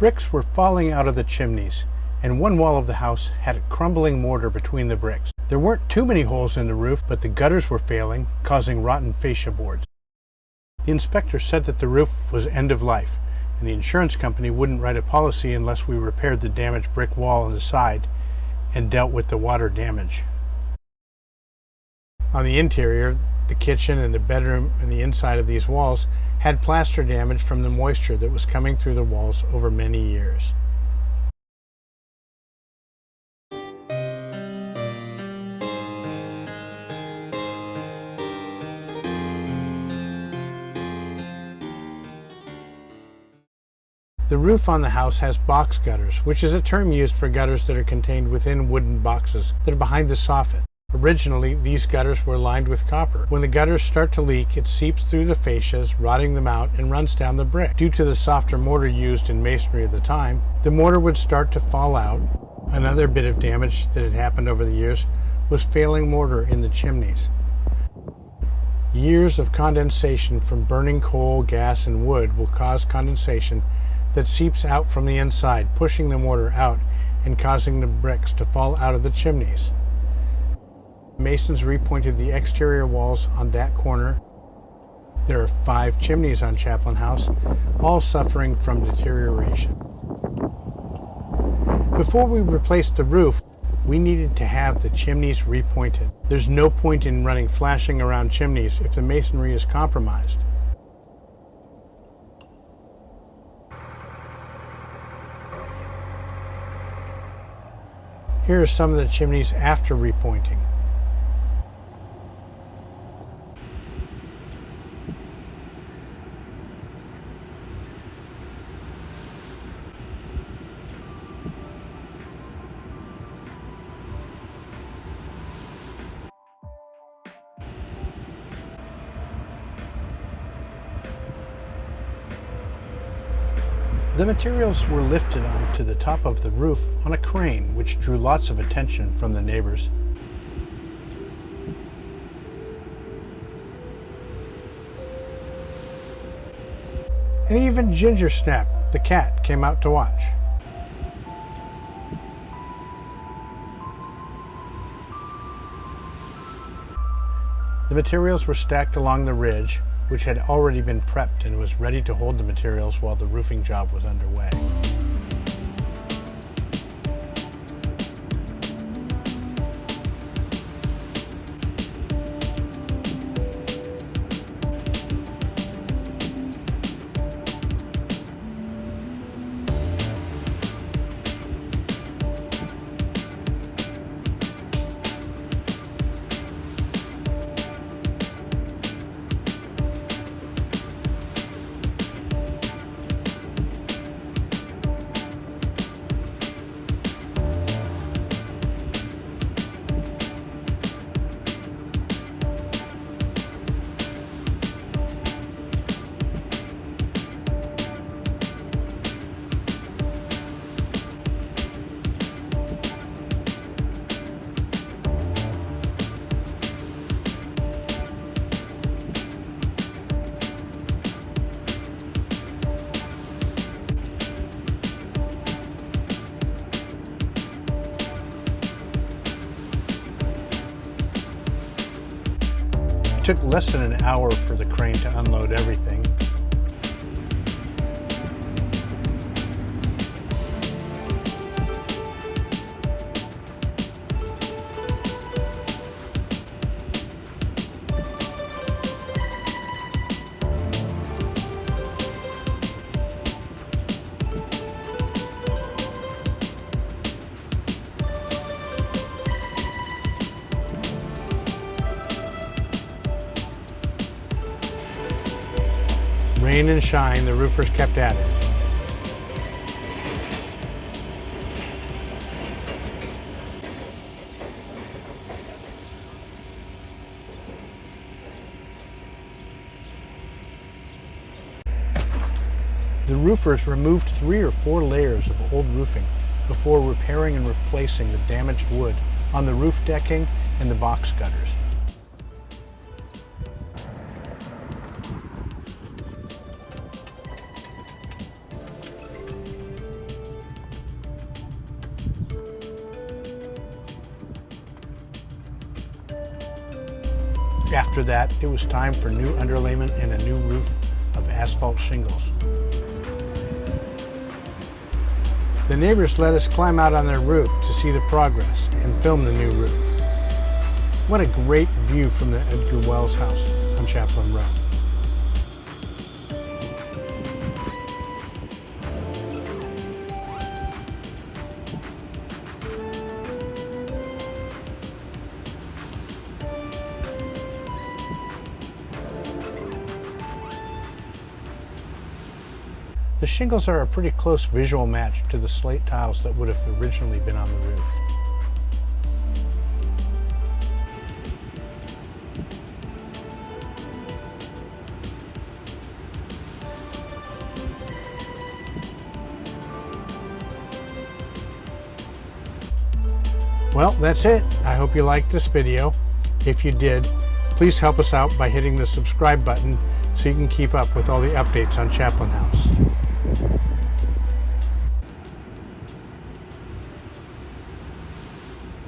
Bricks were falling out of the chimneys, and one wall of the house had a crumbling mortar between the bricks. There weren't too many holes in the roof, but the gutters were failing, causing rotten fascia boards. The inspector said that the roof was end of life, and the insurance company wouldn't write a policy unless we repaired the damaged brick wall on the side and dealt with the water damage. On the interior, the kitchen and the bedroom and the inside of these walls had plaster damage from the moisture that was coming through the walls over many years. The roof on the house has box gutters, which is a term used for gutters that are contained within wooden boxes that are behind the soffit. Originally, these gutters were lined with copper. When the gutters start to leak, it seeps through the fascias, rotting them out, and runs down the brick. Due to the softer mortar used in masonry at the time, the mortar would start to fall out. Another bit of damage that had happened over the years was failing mortar in the chimneys. Years of condensation from burning coal, gas, and wood will cause condensation that seeps out from the inside, pushing the mortar out and causing the bricks to fall out of the chimneys. Masons repointed the exterior walls on that corner. There are 5 chimneys on Chaplain House, all suffering from deterioration. Before we replaced the roof, we needed to have the chimneys repointed. There's no point in running flashing around chimneys if the masonry is compromised. Here are some of the chimneys after repointing. The materials were lifted onto the top of the roof on a crane, which drew lots of attention from the neighbors. And even Ginger Snap, the cat, came out to watch. The materials were stacked along the ridge, which had already been prepped and was ready to hold the materials while the roofing job was underway. It took less than an hour for the crane to unload everything. Rain and shine, the roofers kept at it. The roofers removed 3 or 4 layers of old roofing before repairing and replacing the damaged wood on the roof decking and the box gutters. After that, it was time for new underlayment and a new roof of asphalt shingles. The neighbors let us climb out on their roof to see the progress and film the new roof. What a great view from the Edgar Wells house on Chaplin Road. The shingles are a pretty close visual match to the slate tiles that would have originally been on the roof. Well, that's it. I hope you liked this video. If you did, please help us out by hitting the subscribe button so you can keep up with all the updates on Chaplin House.